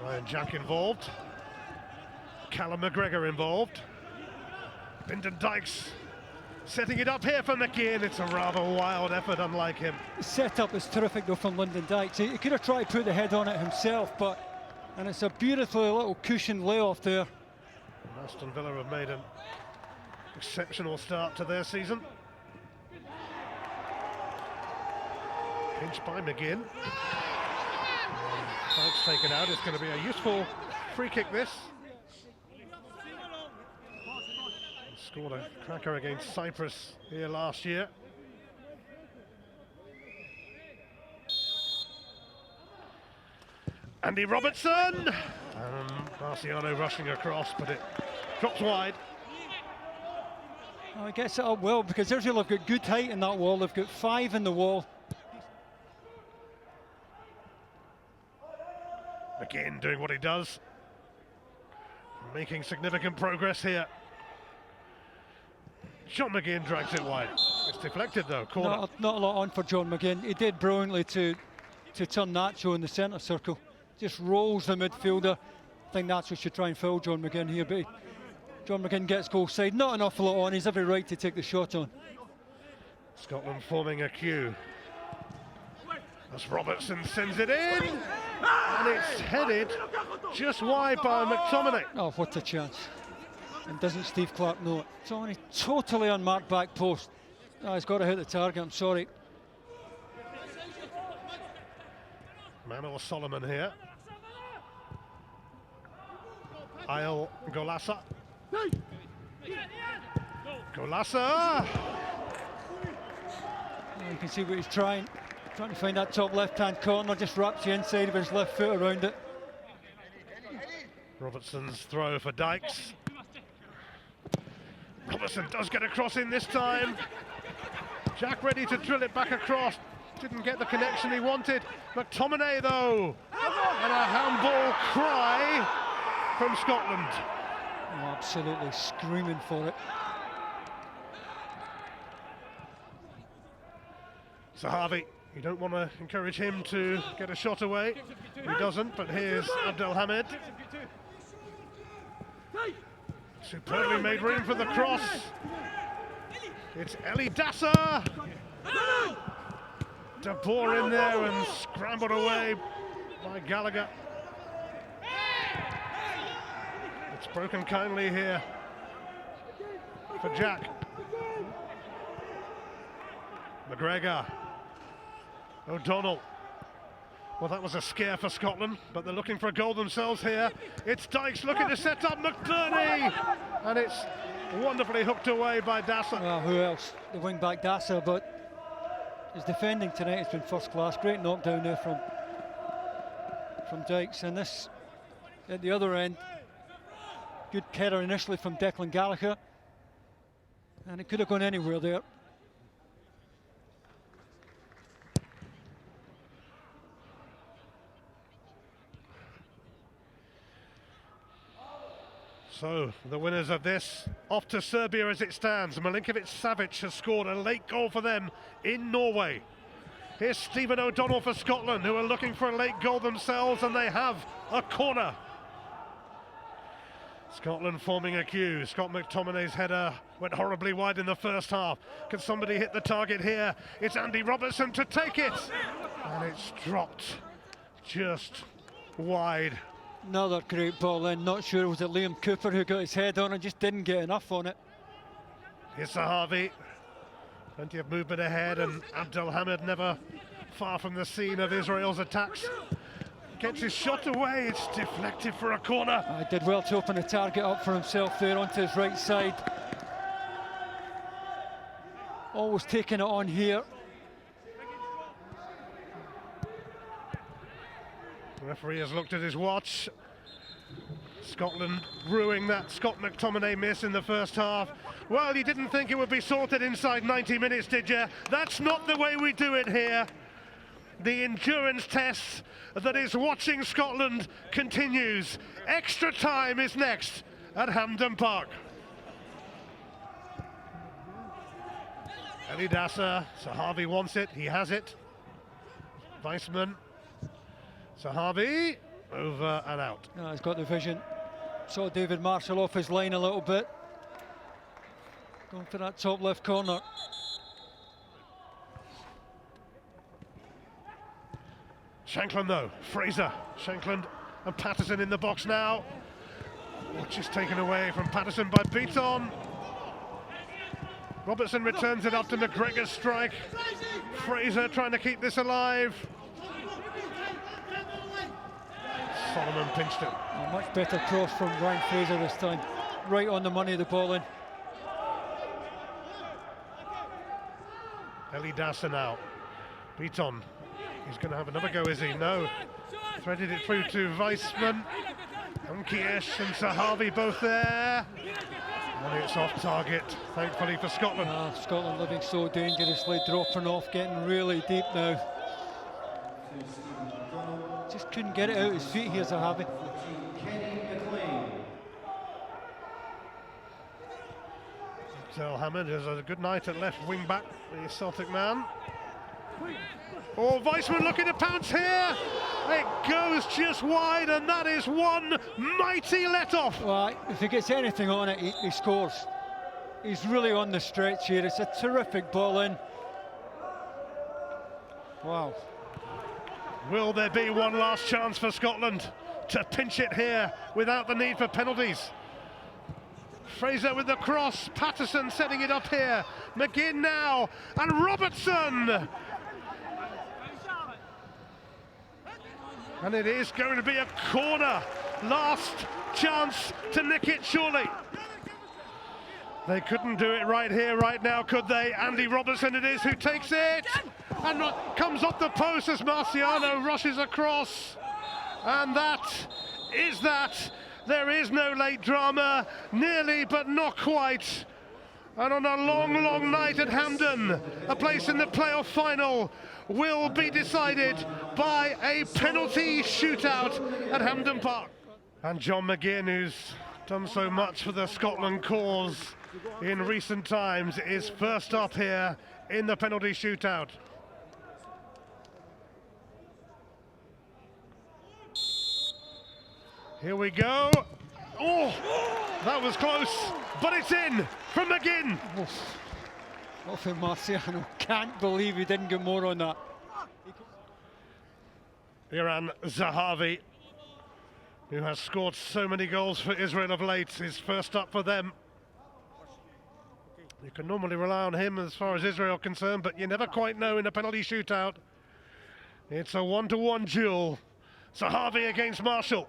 Ryan Jack involved. Callum McGregor involved. Lyndon Dykes setting it up here for McGinn. It's a rather wild effort, unlike him. The setup is terrific though from Lyndon Dykes. He could have tried to put the head on it himself, and it's a beautiful little cushion layoff there. Aston Villa have made an exceptional start to their season. Pinched by McGinn. Dykes taken out. It's going to be a useful free kick, this. Scored a cracker against Cyprus here last year. Andy Robertson! Marciano rushing across, but it drops wide. Well, he gets it up well, because Israel have got good height in that wall. They've got 5 in the wall. McGinn doing what he does. Making significant progress here. John McGinn drags it wide. It's deflected though, corner. Not a lot on for John McGinn. He did brilliantly to turn Nacho in the centre circle. Just rolls the midfielder. I think Nacho should try and foul John McGinn here, but John McGinn gets goal side. Not an awful lot on. He's every right to take the shot on. Scotland forming a queue. As Robertson sends it in, and it's headed just wide by McTominay. Oh, what a chance. And doesn't Steve Clarke know it? It's on a totally unmarked back post. Oh, he's got to hit the target, I'm sorry. Manor Solomon here. Isle Golasa. Golasa! Oh, you can see what he's trying to find that top left-hand corner, just wraps the inside of his left foot around it. Robertson's throw for Dykes. Robertson does get across in this time. Jack ready to drill it back across. Didn't get the connection he wanted. McTominay though, and a handball cry from Scotland. Oh, absolutely screaming for it. Zahavi, you don't want to encourage him to get a shot away. He doesn't, but here's Abdelhamid. Superbly made room for the cross. It's Eli Dasser. De Boer in there and scrambled away by Gallagher. It's broken kindly here for Jack. McGregor. O'Donnell. Well, that was a scare for Scotland, but they're looking for a goal themselves here. It's Dykes looking to set up McBurney, and it's wonderfully hooked away by Dasser. Well, who else? The wing-back Dasser, but his defending tonight has been first class. Great knockdown there from Dykes, and this at the other end. Good header initially from Declan Gallagher, and it could have gone anywhere there. So, the winners of this, off to Serbia as it stands. Milinkovic-Savic has scored a late goal for them in Norway. Here's Stephen O'Donnell for Scotland, who are looking for a late goal themselves, and they have a corner. Scotland forming a queue. Scott McTominay's header went horribly wide in the first half. Can somebody hit the target here? It's Andy Robertson to take it, and it's dropped just wide. Another great ball in. Not sure, was it Liam Cooper who got his head on and just didn't get enough on it. Here's Zahavi. Plenty of movement ahead, and Abdelhamid never far from the scene of Israel's attacks. Gets his shot away, it's deflected for a corner. He did well to open the target up for himself there onto his right side. Always taking it on here. The referee has looked at his watch. Scotland ruining that Scott McTominay miss in the first half. Well, you didn't think it would be sorted inside 90 minutes, did you? That's not the way we do it here. The endurance test that is watching Scotland continues. Extra time is next at Hampden Park. Eli Dasser, Zahavi wants it, he has it. Weissman, Zahavi, over and out. Oh, he's got the vision. Saw David Marshall off his line a little bit. Going for that top left corner. Shankland though, Fraser, Shankland and Patterson in the box now. Watch is taken away from Patterson by Beaton. Robertson returns it up to McGregor's strike. Fraser trying to keep this alive. Solomon pinched it. A much better cross from Ryan Fraser this time. Right on the money, the ball in. Eli Dassa now. Beaton. He's going to have another go, is he? No. Threaded it through to Weissman. Unkiesh and Zahavi both there. And it's off target, thankfully for Scotland. Scotland living so dangerously, dropping off, getting really deep now. Just couldn't get it out his feet here, Zahavi. Abdel Hamid has a good night at left wing back, the Celtic man. Oh, Weissman looking to pounce here. It goes just wide, and that is one mighty let-off. Well, if he gets anything on it, he scores. He's really on the stretch here. It's a terrific ball in. Wow. Will there be one last chance for Scotland to pinch it here without the need for penalties? Fraser with the cross, Patterson setting it up here. McGinn now, and Robertson! And it is going to be a corner. Last chance to nick it, surely. They couldn't do it right here, right now, could they? Andy Robertson it is who takes it. And comes off the post as Marciano rushes across. And that is that. There is no late drama. Nearly, but not quite. And on a long, long night at Hampden, a place in the playoff final will be decided by a penalty shootout at Hampden Park. And John McGinn, who's done so much for the Scotland cause in recent times, is first up here in the penalty shootout. Here we go. Oh, that was close, but it's in from McGinn. Off of Marciano. Can't believe he didn't get more on that. Iran Zahavi, who has scored so many goals for Israel of late, is first up for them. You can normally rely on him as far as Israel concerned, but you never quite know in a penalty shootout. It's a one-to-one duel. Zahavi against Marshall.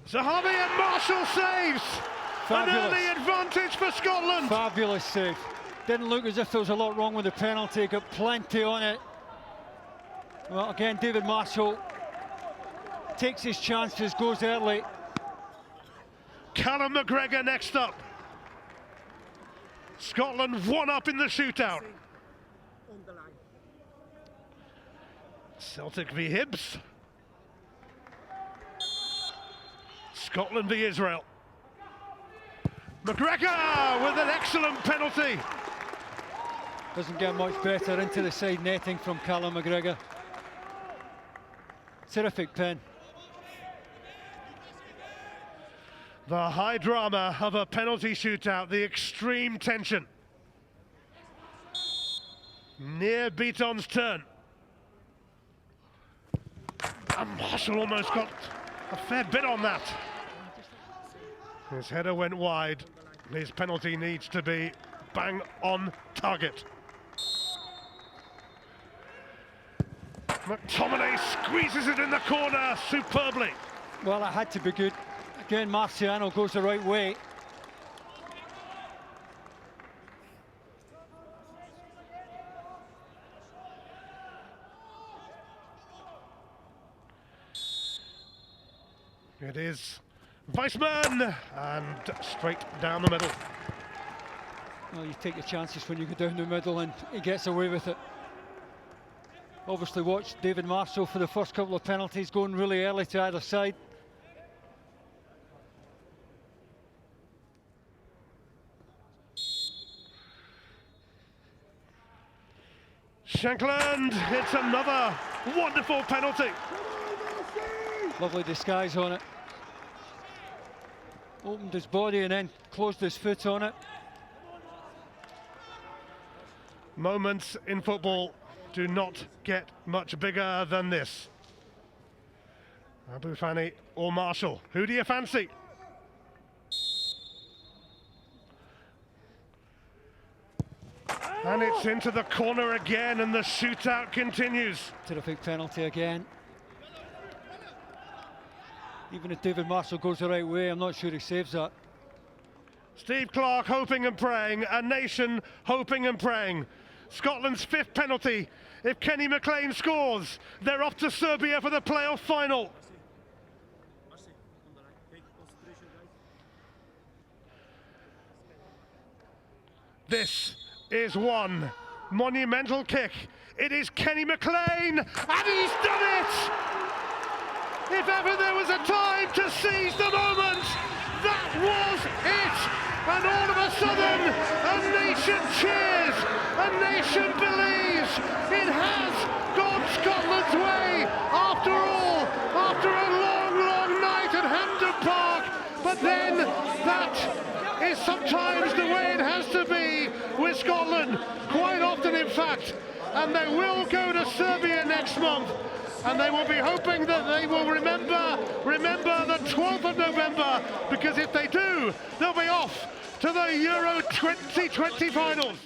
Zahavi and Marshall saves. Fabulous. An early advantage for Scotland. Fabulous save. Didn't look as if there was a lot wrong with the penalty. Got plenty on it. Well, again, David Marshall takes his chances, goes early. Callum McGregor next up. Scotland one up in the shootout. Celtic v Hibs. Scotland v Israel. McGregor with an excellent penalty. Doesn't get much better into the side netting from Callum McGregor. Terrific pen. The high drama of a penalty shootout, the extreme tension. Near Beaton's turn. And Marshall almost got a fair bit on that. His header went wide. His penalty needs to be bang on target. McTominay squeezes it in the corner superbly. Well, it had to be good. Again, Marciano goes the right way. It is Weissman, and straight down the middle. Well, you take your chances when you go down the middle, and he gets away with it. Obviously watched David Marshall for the first couple of penalties, going really early to either side. Shankland, it's another wonderful penalty. Lovely disguise on it. Opened his body and then closed his foot on it. Moments in football do not get much bigger than this. Abu Fani or Marshall, who do you fancy? And it's into the corner again, and the shootout continues. Terrific penalty again. Even if David Marshall goes the right way, I'm not sure he saves that. Steve Clarke hoping and praying, a nation hoping and praying. Scotland's 5th penalty. If Kenny McLean scores, they're off to Serbia for the playoff final. This is one monumental kick. It is Kenny McLean, and he's done it! If ever there was a time to seize the moment, that was it! And all of a sudden, a nation cheers, a nation believes it has gone Scotland's way after all, after a long, long night at Hampden Park. But then that is sometimes the way it has to be with Scotland, quite often in fact, and they will go to Serbia next month, and they will be hoping that they will remember the 12th of November, because if they do, they'll be off to the Euro 2020 finals.